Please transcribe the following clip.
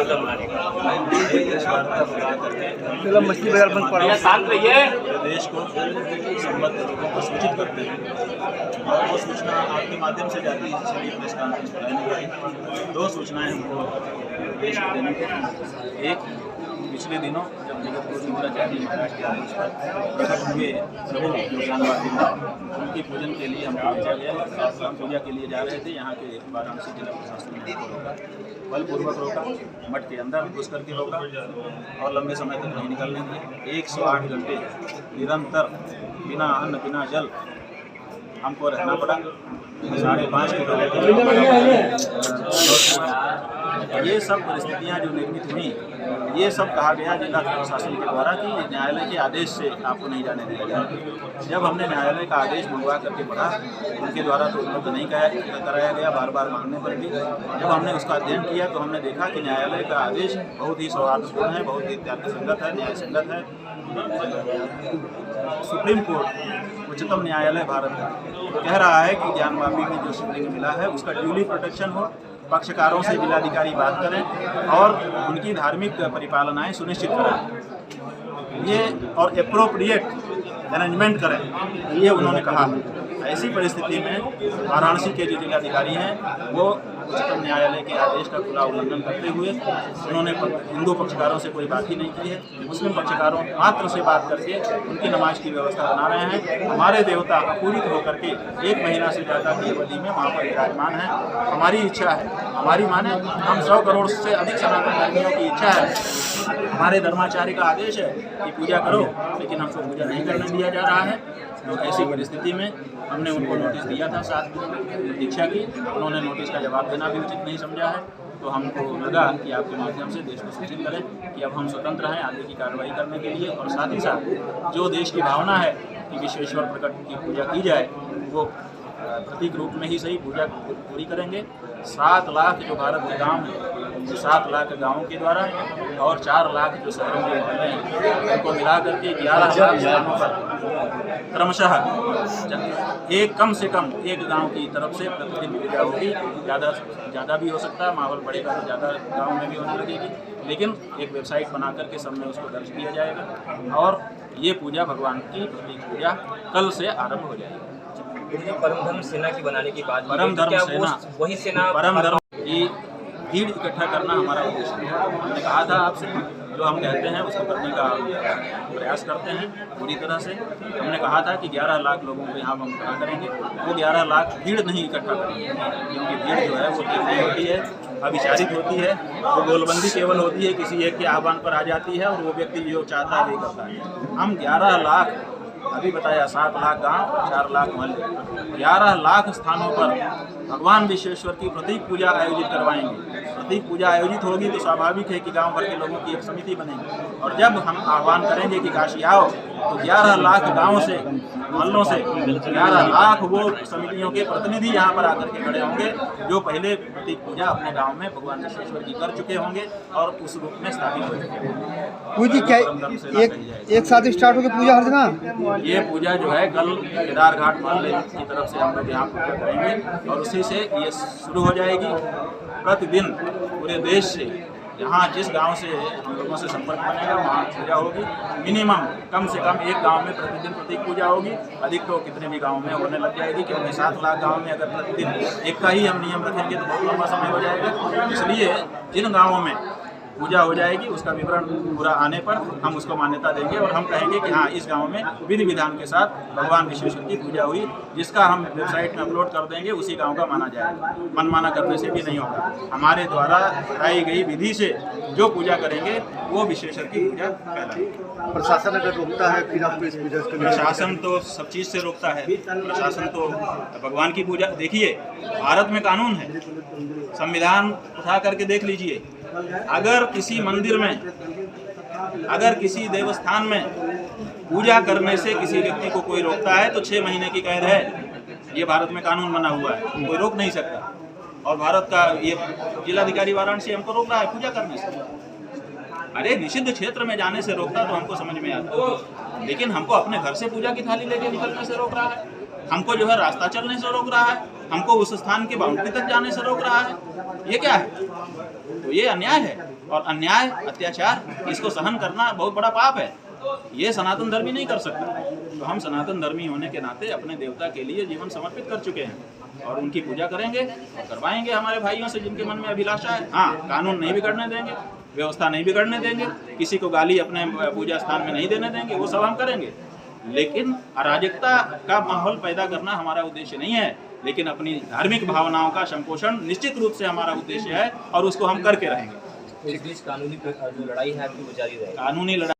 वार्ता बुलाने का? मछली बाजार बंद पड़ा, शांत रहिए। देश को संबद्ध लोगों को सूचित करते हैं और वो सूचना आपके माध्यम से जाती है, इसलिए प्रेस कॉन्फ्रेंस बुलाने वाली 2 सूचनाएं हमको देश को देने की। एक, पिछले दिनों जब जगत गुरु शंकराचार्य महाराज के आदेश पर छठ हुए प्रभु जो ज्ञानवापी उनकी पूजन के लिए हमको भेजा गया और हम पूजा के लिए जा रहे थे। यहाँ के वाराणसी जिला प्रशासन ने हमको रोका, बलपूर्वक रोका, मठ के अंदर घुस करके रोका और लंबे समय तक नहीं निकलने दिए। 108 घंटे निरंतर बिना अन्न बिना जल हमको रहना पड़ा। 5.5 किलोमीटर ये सब परिस्थितियाँ जो निर्मित हुई, ये सब कहा गया जिला प्रशासन के द्वारा कि न्यायालय के आदेश से आपको नहीं जाने दिया जाए। जब हमने न्यायालय का आदेश मंगवा करके पढ़ा, उनके द्वारा तो उपलब्ध नहीं कराया गया, बार बार मांगने पर भी जब हमने उसका अध्ययन किया तो हमने देखा कि न्यायालय का आदेश बहुत ही सौहार्दपूर्ण है, बहुत ही तर्कसंगत है, न्याय संगत है। सुप्रीम कोर्ट, उच्चतम न्यायालय भारत का कह रहा है कि ज्ञानवापी में जो शिवलिंग मिला है उसका ड्यूली प्रोटेक्शन हो, पक्षकारों से जिलाधिकारी बात करें और उनकी धार्मिक परिपालनाएं सुनिश्चित करें, ये और एप्रोप्रिएट अरेंजमेंट करें, ये उन्होंने कहा। ऐसी परिस्थिति में वाराणसी के जो जिलाधिकारी हैं वो उच्चतम न्यायालय के आदेश का खुला उल्लंघन करते हुए उन्होंने हिंदू पक्षकारों से कोई बात ही नहीं की है, मुस्लिम पक्षकारों मात्र से बात करके उनकी नमाज की व्यवस्था बना रहे हैं। हमारे देवता अपूरित होकर के 1 महीना से ज़्यादा की अवधि में वहाँ पर विराजमान है। हमारी इच्छा है, हमारी माने हम 100 करोड़ से अधिक सनातन धर्मियों की इच्छा है, हमारे धर्माचार्य का आदेश है कि पूजा करो, लेकिन हमको पूजा नहीं करने दिया जा रहा है। तो ऐसी परिस्थिति में हमने उनको नोटिस दिया था, 7 दिन प्रतीक्षा की, उन्होंने नोटिस का जवाब देना भी उचित नहीं समझा है। तो हमको लगा कि आपके माध्यम से देश को सूचित करें कि अब हम स्वतंत्र हैं आगे की कार्रवाई करने के लिए, और साथ ही साथ जो देश की भावना है कि विश्वेश्वर प्रकट की पूजा की जाए वो प्रतीक रूप में ही सही पूजा पूरी करेंगे। 7 लाख जो भारत के गांव हैं, 7 लाख गाँवों के द्वारा और 4 लाख जो शहरों के मोहल्ले हैं, उनको मिला करके 11 लाख स्थानों पर क्रमशः कम से कम एक गांव की तरफ से प्रतिदिन पूजा होगी। ज़्यादा भी हो सकता है, माहौल बढ़ेगा तो ज़्यादा गांव में भी होने लगेगी, लेकिन एक वेबसाइट बना करके सब में उसको दर्ज किया जाएगा और ये पूजा भगवान की प्रतीक पूजा कल से आरंभ हो जाएगी। परम धर्म सेना की बनाने की बात, परम धर्म सेना, वही सेना परम धर्म की भीड़ इकट्ठा करना हमारा उद्देश्य है। हमने कहा था आपसे, जो हम कहते हैं उसको करने का प्रयास करते हैं पूरी तरह से। हमने कहा था कि 11 लाख लोगों को यहाँ हम खड़ा करेंगे, वो 11 लाख भीड़ नहीं इकट्ठा करेंगे, क्योंकि भीड़ जो है वो ठीक नहीं होती है, अविचारित होती है, वो गोलबंदी केवल होती है, किसी एक के आह्वान पर आ जाती है और वो व्यक्ति जो चाहता है वही करता है। हम 11 लाख, अभी बताया 7 लाख गांव, 4 लाख मोहल्ले, 11 लाख स्थानों पर भगवान विश्वेश्वर की प्रतीक पूजा आयोजित करवाएंगे। प्रतीक पूजा आयोजित होगी तो स्वाभाविक है कि गांव भर के लोगों की एक समिति बनेगी, और जब हम आह्वान करेंगे कि काशी आओ तो 11 लाख गाँवों से, मोहल्लों से 11 लाख वो समितियों के प्रतिनिधि यहाँ पर आकर के खड़े होंगे, जो पहले प्रतीक पूजा अपने गांव में भगवान विश्वेश्वर की कर चुके होंगे और उस रूप में स्थापित हो चुके होंगे। क्या एक साथ स्टार्ट होगी पूजा हर जगह? ये पूजा जो है कल केदार घाट मोहल्ले की तरफ से हम लोग यहाँ पूजा करेंगे और उसी से ये शुरू हो जाएगी। प्रतिदिन पूरे देश से, यहाँ जिस गांव से हम लोगों से संपर्क बनेगा वहाँ पूजा होगी। मिनिमम कम से कम एक गांव में प्रतिदिन प्रतीक पूजा होगी, अधिक तो कितने भी गांव में होने लग जाएगी, क्योंकि 7 लाख गांव में अगर प्रतिदिन एक का ही हम नियम रखेंगे तो बहुत लंबा समय हो जाएगा। इसलिए जिन गाँवों में पूजा हो जाएगी उसका विवरण पूरा आने पर हम उसको मान्यता देंगे और हम कहेंगे कि हाँ, इस गांव में विधि विधान के साथ भगवान विश्वेश्वर की पूजा हुई, जिसका हम वेबसाइट में अपलोड कर देंगे, उसी गांव का माना जाएगा। मनमाना करने से भी नहीं होगा। हमारे द्वारा बताई गई विधि से जो पूजा करेंगे वो विश्वेश्वर की पूजा कहलाएगी। प्रशासन अगर रोकता है फिर आपको इस पूजा का? प्रशासन तो सब चीज़ से रोकता है। प्रशासन तो भगवान की पूजा, देखिए भारत में कानून है, संविधान उठा करके देख लीजिए। अगर किसी मंदिर में, अगर किसी देवस्थान में पूजा करने से किसी व्यक्ति को कोई रोकता है तो 6 महीने की कैद है। ये भारत में कानून बना हुआ है, कोई रोक नहीं सकता। और भारत का ये जिलाधिकारी वाराणसी हमको रोक रहा है पूजा करने से। अरे निषिद्ध क्षेत्र में जाने से रोकता तो हमको समझ में आता, लेकिन हमको अपने घर से पूजा की थाली लेके निकलने से रोक रहा है। हमको जो है रास्ता चलने से रोक रहा है, हमको उस स्थान की बाउंड्री तक जाने से रोक रहा है। ये क्या है? तो ये अन्याय है, और अन्याय, अत्याचार, इसको सहन करना बहुत बड़ा पाप है। ये सनातन धर्मी नहीं कर सकता। तो हम सनातन धर्मी होने के नाते अपने देवता के लिए जीवन समर्पित कर चुके हैं और उनकी पूजा करेंगे और करवाएंगे हमारे भाइयों से जिनके मन में अभिलाषा है। हाँ, कानून नहीं बिगड़ने देंगे, व्यवस्था नहीं बिगड़ने देंगे, किसी को गाली अपने पूजा स्थान में नहीं देने देंगे, वो सब हम करेंगे। लेकिन अराजकता का माहौल पैदा करना हमारा उद्देश्य नहीं है, लेकिन अपनी धार्मिक भावनाओं का संपोषण निश्चित रूप से हमारा उद्देश्य है और उसको हम करके रहेंगे। इस बीच कानूनी जो लड़ाई है आपकी वो जारी रहेगी। कानूनी लड़ाई